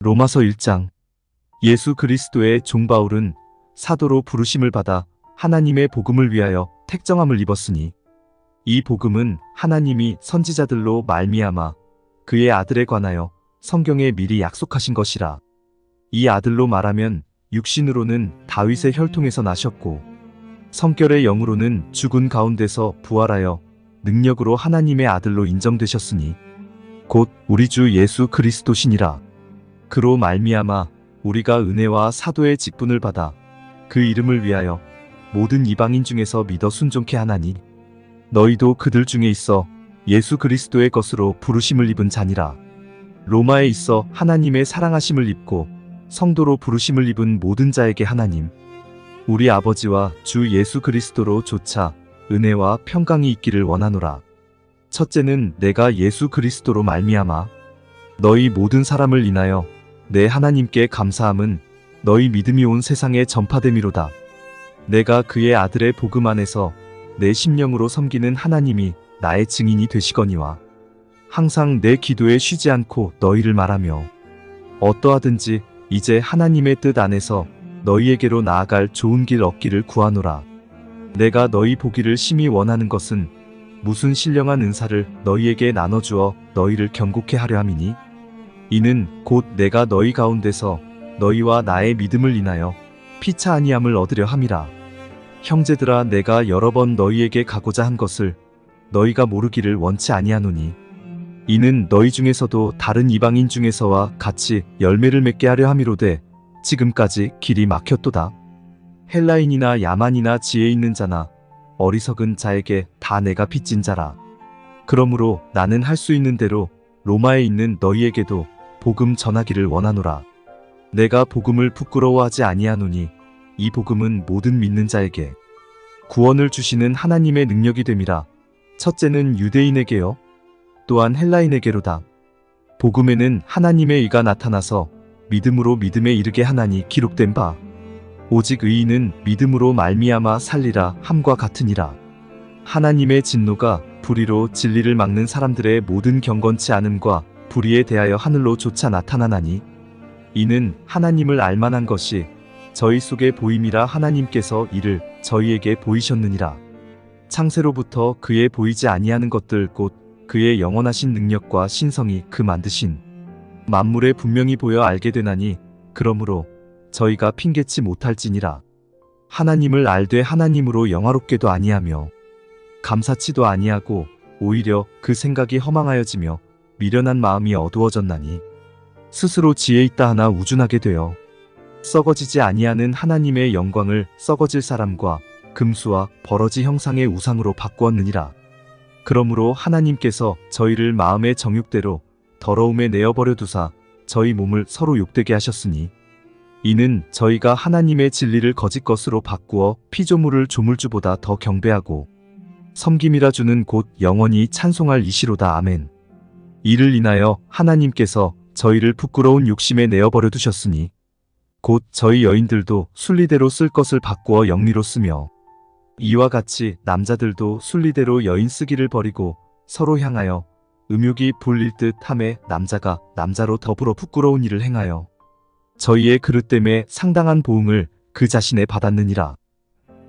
로마서 1장. 예수 그리스도의 종 바울은 사도로 부르심을 받아 하나님의 복음을 위하여 택정함을 입었으니 이 복음은 하나님이 선지자들로 말미암아 그의 아들에 관하여 성경에 미리 약속하신 것이라. 이 아들로 말하면 육신으로는 다윗의 혈통에서 나셨고 성결의 영으로는 죽은 가운데서 부활하여 능력으로 하나님의 아들로 인정되셨으니 곧 우리 주 예수 그리스도시니라. 그로 말미암아 우리가 은혜와 사도의 직분을 받아 그 이름을 위하여 모든 이방인 중에서 믿어 순종케 하나니 너희도 그들 중에 있어 예수 그리스도의 것으로 부르심을 입은 자니라. 로마에 있어 하나님의 사랑하심을 입고 성도로 부르심을 입은 모든 자에게 하나님 우리 아버지와 주 예수 그리스도로 조차 은혜와 평강이 있기를 원하노라. 첫째는 내가 예수 그리스도로 말미암아 너희 모든 사람을 인하여 내 하나님께 감사함은 너희 믿음이 온 세상에 전파됨이로다. 내가 그의 아들의 복음 안에서 내 심령으로 섬기는 하나님이 나의 증인이 되시거니와 항상 내 기도에 쉬지 않고 너희를 말하며 어떠하든지 이제 하나님의 뜻 안에서 너희에게로 나아갈 좋은 길 얻기를 구하노라. 내가 너희 보기를 심히 원하는 것은 무슨 신령한 은사를 너희에게 나눠주어 너희를 경고케 하려 함이니 이는 곧 내가 너희 가운데서 너희와 나의 믿음을 인하여 피차 아니함을 얻으려 함이라. 형제들아 내가 여러 번 너희에게 가고자 한 것을 너희가 모르기를 원치 아니하노니 이는 너희 중에서도 다른 이방인 중에서와 같이 열매를 맺게 하려 함이로되 지금까지 길이 막혔도다. 헬라인이나 야만이나 지혜 있는 자나 어리석은 자에게 다 내가 빚진 자라. 그러므로 나는 할 수 있는 대로 로마에 있는 너희에게도 복음 전하기를 원하노라. 내가 복음을 부끄러워하지 아니하노니 이 복음은 모든 믿는 자에게 구원을 주시는 하나님의 능력이 됨이라. 첫째는 유대인에게요 또한 헬라인에게로다. 복음에는 하나님의 의가 나타나서 믿음으로 믿음에 이르게 하나니 기록된 바 오직 의인은 믿음으로 말미암아 살리라 함과 같으니라. 하나님의 진노가 불의로 진리를 막는 사람들의 모든 경건치 않음과 불의에 대하여 하늘로 조차 나타나나니 이는 하나님을 알만한 것이 저희 속에 보임이라. 하나님께서 이를 저희에게 보이셨느니라. 창세로부터 그의 보이지 아니하는 것들 곧 그의 영원하신 능력과 신성이 그 만드신 만물에 분명히 보여 알게 되나니 그러므로 저희가 핑계치 못할지니라. 하나님을 알되 하나님으로 영화롭게도 아니하며 감사치도 아니하고 오히려 그 생각이 허망하여지며 미련한 마음이 어두워졌나니 스스로 지혜 있다 하나 우준하게 되어 썩어지지 아니하는 하나님의 영광을 썩어질 사람과 금수와 버러지 형상의 우상으로 바꾸었느니라. 그러므로 하나님께서 저희를 마음의 정욕대로 더러움에 내어버려 두사 저희 몸을 서로 욕되게 하셨으니 이는 저희가 하나님의 진리를 거짓 것으로 바꾸어 피조물을 조물주보다 더 경배하고 섬김이라 주는 곧 영원히 찬송할 이시로다. 아멘. 이를 인하여 하나님께서 저희를 부끄러운 욕심에 내어버려 두셨으니 곧 저희 여인들도 순리대로 쓸 것을 바꾸어 영리로 쓰며 이와 같이 남자들도 순리대로 여인 쓰기를 버리고 서로 향하여 음욕이 불릴 듯 하매 남자가 남자로 더불어 부끄러운 일을 행하여 저희의 그릇됨에 상당한 보응을 그 자신에 받았느니라.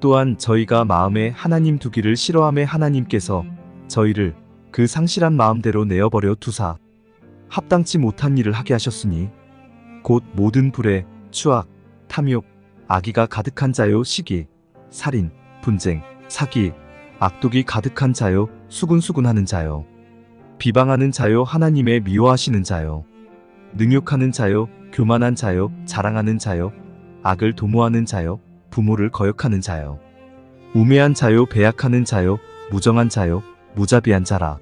또한 저희가 마음에 하나님 두기를 싫어하매 하나님께서 저희를 그 상실한 마음대로 내어버려 두사 합당치 못한 일을 하게 하셨으니 곧 모든 불에 추악, 탐욕, 악의가 가득한 자요 시기, 살인, 분쟁, 사기, 악독이 가득한 자요 수군수군하는 자요 비방하는 자요 하나님의 미워하시는 자요 능욕하는 자요 교만한 자요 자랑하는 자요 악을 도모하는 자요 부모를 거역하는 자요 우매한 자요 배약하는 자요 무정한 자요 무자비한 자라.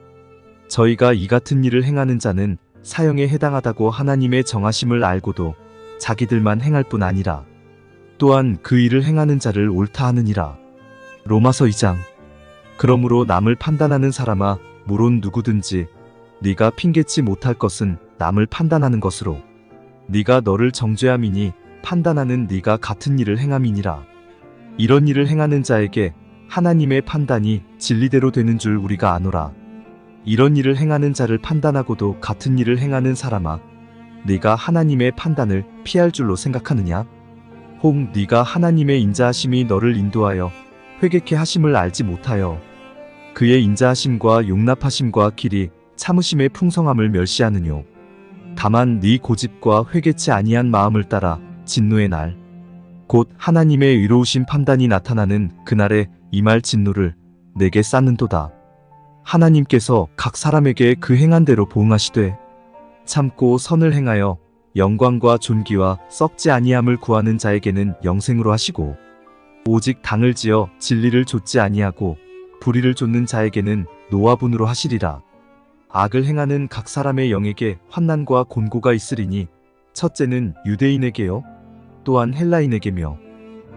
저희가 이 같은 일을 행하는 자는 사형에 해당하다고 하나님의 정하심을 알고도 자기들만 행할 뿐 아니라 또한 그 일을 행하는 자를 옳다 하느니라. 로마서 2장. 그러므로 남을 판단하는 사람아 물론 누구든지 네가 핑계치 못할 것은 남을 판단하는 것으로 네가 너를 정죄함이니 판단하는 네가 같은 일을 행함이니라. 이런 일을 행하는 자에게 하나님의 판단이 진리대로 되는 줄 우리가 아노라. 이런 일을 행하는 자를 판단하고도 같은 일을 행하는 사람아 네가 하나님의 판단을 피할 줄로 생각하느냐? 혹 네가 하나님의 인자하심이 너를 인도하여 회개케 하심을 알지 못하여 그의 인자하심과 용납하심과 길이 참으심의 풍성함을 멸시하느뇨. 다만 네 고집과 회개치 아니한 마음을 따라 진노의 날 곧 하나님의 의로우신 판단이 나타나는 그날에 임할 진노를 내게 쌓는도다. 하나님께서 각 사람에게 그 행한 대로 보응하시되 참고 선을 행하여 영광과 존귀와 썩지 아니함을 구하는 자에게는 영생으로 하시고 오직 당을 지어 진리를 좇지 아니하고 불의를 좇는 자에게는 노화분으로 하시리라. 악을 행하는 각 사람의 영에게 환난과 곤고가 있으리니 첫째는 유대인에게요 또한 헬라인에게며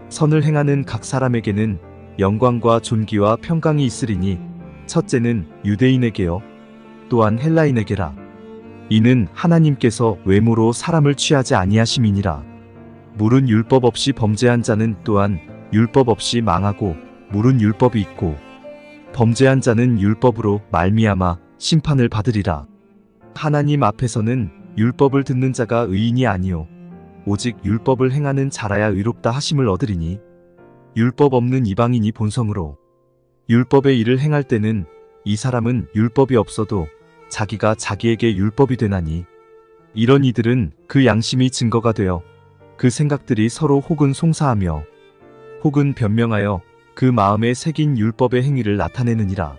선을 행하는 각 사람에게는 영광과 존귀와 평강이 있으리니 첫째는 유대인에게요 또한 헬라인에게라. 이는 하나님께서 외모로 사람을 취하지 아니하심이니라. 물은 율법 없이 범죄한 자는 또한 율법 없이 망하고 물은 율법이 있고 범죄한 자는 율법으로 말미암아 심판을 받으리라. 하나님 앞에서는 율법을 듣는 자가 의인이 아니요 오직 율법을 행하는 자라야 의롭다 하심을 얻으리니 율법 없는 이방인이 본성으로 율법의 일을 행할 때는 이 사람은 율법이 없어도 자기가 자기에게 율법이 되나니 이런 이들은 그 양심이 증거가 되어 그 생각들이 서로 혹은 송사하며 혹은 변명하여 그 마음에 새긴 율법의 행위를 나타내느니라.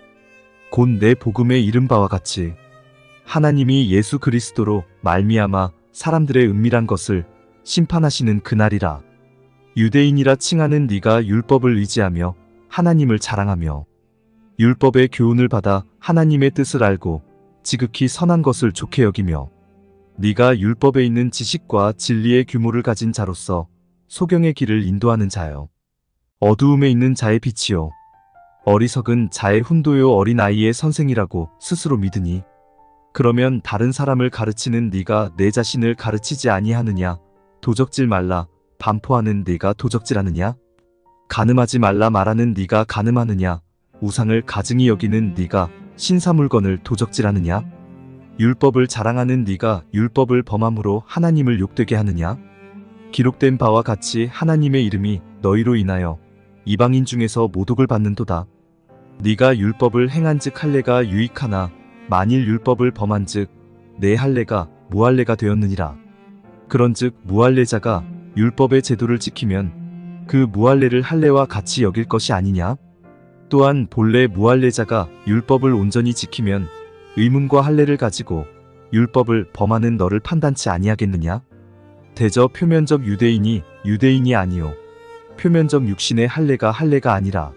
곧 내 복음에 이른 바와 같이 하나님이 예수 그리스도로 말미암아 사람들의 은밀한 것을 심판하시는 그날이라. 유대인이라 칭하는 네가 율법을 의지하며 하나님을 자랑하며 율법의 교훈을 받아 하나님의 뜻을 알고 지극히 선한 것을 좋게 여기며 네가 율법에 있는 지식과 진리의 규모를 가진 자로서 소경의 길을 인도하는 자여 어두움에 있는 자의 빛이요 어리석은 자의 훈도요 어린아이의 선생이라고 스스로 믿으니 그러면 다른 사람을 가르치는 네가 내 자신을 가르치지 아니하느냐? 도적질 말라 반포하는 네가 도적질하느냐? 간음하지 말라 말하는 네가 간음하느냐? 우상을 가증히 여기는 네가 신사물건을 도적질하느냐? 율법을 자랑하는 네가 율법을 범함으로 하나님을 욕되게 하느냐? 기록된 바와 같이 하나님의 이름이 너희로 인하여 이방인 중에서 모독을 받는도다. 네가 율법을 행한즉 할례가 유익하나 만일 율법을 범한즉 내 할례가 무할례가 되었느니라. 그런즉 무할례자가 율법의 제도를 지키면 그 무할례를 할례와 같이 여길 것이 아니냐? 또한 본래 무할례자가 율법을 온전히 지키면 의문과 할례를 가지고 율법을 범하는 너를 판단치 아니하겠느냐? 대저 표면적 유대인이 유대인이 아니요 표면적 육신의 할례가 할례가 아니라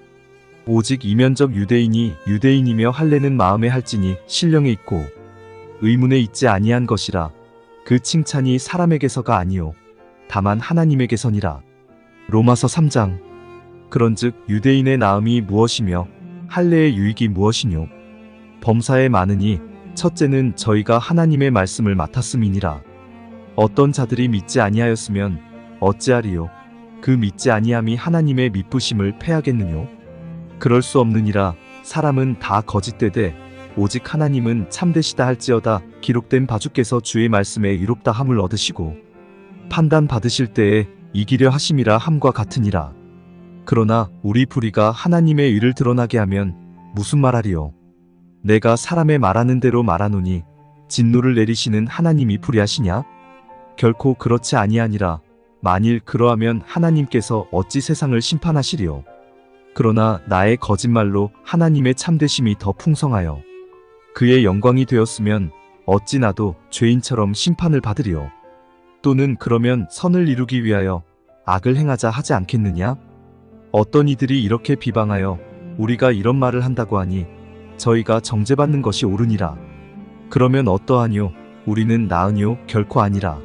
오직 이면적 유대인이 유대인이며 할례는 마음에 할지니 신령에 있고 의문에 있지 아니한 것이라. 그 칭찬이 사람에게서가 아니요 다만 하나님에게서니라. 로마서 3장. 그런즉 유대인의 나음이 무엇이며 할례의 유익이 무엇이뇨? 범사에 많으니 첫째는 저희가 하나님의 말씀을 맡았음이니라. 어떤 자들이 믿지 아니하였으면 어찌하리요? 그 믿지 아니함이 하나님의 미쁘심을 패하겠느뇨? 그럴 수 없느니라. 사람은 다 거짓되되 오직 하나님은 참되시다 할지어다. 기록된 바주께서 주의 말씀에 의롭다 함을 얻으시고 판단 받으실 때에 이기려 하심이라 함과 같으니라. 그러나 우리 불의가 하나님의 의를 드러나게 하면 무슨 말하리요? 내가 사람의 말하는 대로 말하노니 진노를 내리시는 하나님이 불의하시냐? 결코 그렇지 아니하니라. 만일 그러하면 하나님께서 어찌 세상을 심판하시리요? 그러나 나의 거짓말로 하나님의 참되심이 더 풍성하여 그의 영광이 되었으면 어찌 나도 죄인처럼 심판을 받으리요? 또는 그러면 선을 이루기 위하여 악을 행하자 하지 않겠느냐? 어떤 이들이 이렇게 비방하여 우리가 이런 말을 한다고 하니 저희가 정죄받는 것이 옳으니라. 그러면 어떠하뇨? 우리는 나으뇨? 결코 아니라.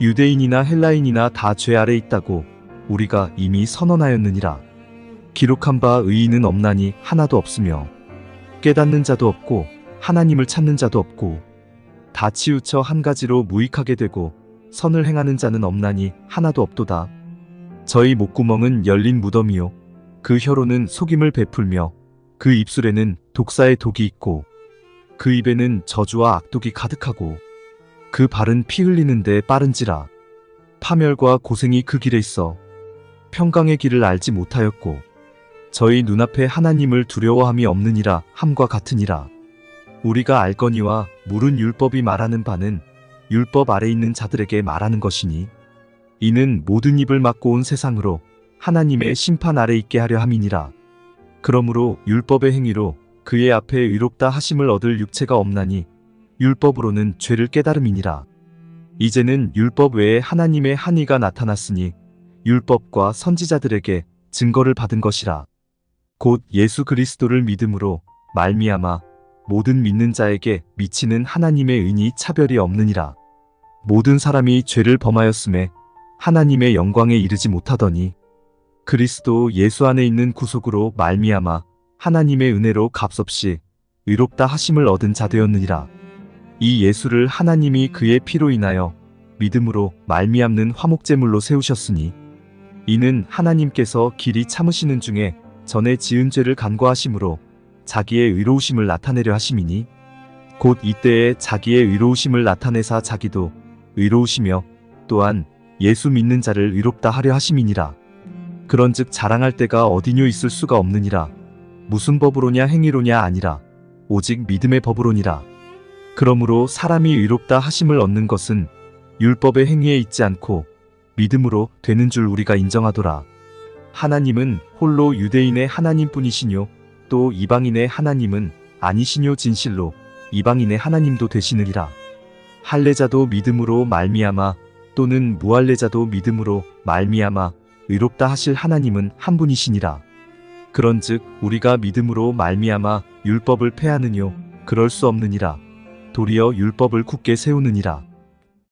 유대인이나 헬라인이나 다 죄 아래 있다고 우리가 이미 선언하였느니라. 기록한 바 의인은 없나니 하나도 없으며 깨닫는 자도 없고 하나님을 찾는 자도 없고 다 치우쳐 한 가지로 무익하게 되고 선을 행하는 자는 없나니 하나도 없도다. 저희 목구멍은 열린 무덤이요 그 혀로는 속임을 베풀며 그 입술에는 독사의 독이 있고 그 입에는 저주와 악독이 가득하고 그 발은 피 흘리는데 빠른지라. 파멸과 고생이 그 길에 있어 평강의 길을 알지 못하였고 저희 눈앞에 하나님을 두려워함이 없느니라 함과 같으니라. 우리가 알거니와 물은 율법이 말하는 바는 율법 아래 있는 자들에게 말하는 것이니 이는 모든 입을 막고 온 세상으로 하나님의 심판 아래 있게 하려 함이니라. 그러므로 율법의 행위로 그의 앞에 의롭다 하심을 얻을 육체가 없나니 율법으로는 죄를 깨달음이니라. 이제는 율법 외에 하나님의 한의가 나타났으니 율법과 선지자들에게 증거를 받은 것이라. 곧 예수 그리스도를 믿음으로 말미암아 모든 믿는 자에게 미치는 하나님의 은이 차별이 없느니라. 모든 사람이 죄를 범하였음에 하나님의 영광에 이르지 못하더니 그리스도 예수 안에 있는 구속으로 말미암아 하나님의 은혜로 값없이 의롭다 하심을 얻은 자 되었느니라. 이 예수를 하나님이 그의 피로 인하여 믿음으로 말미암는 화목제물로 세우셨으니 이는 하나님께서 길이 참으시는 중에 전에 지은 죄를 간과하심으로 자기의 의로우심을 나타내려 하심이니 곧 이때에 자기의 의로우심을 나타내사 자기도 의로우시며 또한 예수 믿는 자를 의롭다 하려 하심이니라. 그런즉 자랑할 때가 어디뇨 있을 수가 없느니라. 무슨 법으로냐 행위로냐 아니라 오직 믿음의 법으로니라. 그러므로 사람이 의롭다 하심을 얻는 것은 율법의 행위에 있지 않고 믿음으로 되는 줄 우리가 인정하도라. 하나님은 홀로 유대인의 하나님뿐이시뇨 또 이방인의 하나님은 아니시뇨 진실로 이방인의 하나님도 되시느니라. 할례자도 믿음으로 말미암아 또는 무할례자도 믿음으로 말미암아 의롭다 하실 하나님은 한 분이시니라. 그런즉 우리가 믿음으로 말미암아 율법을 폐하느뇨 그럴 수 없느니라. 도리어 율법을 굳게 세우느니라.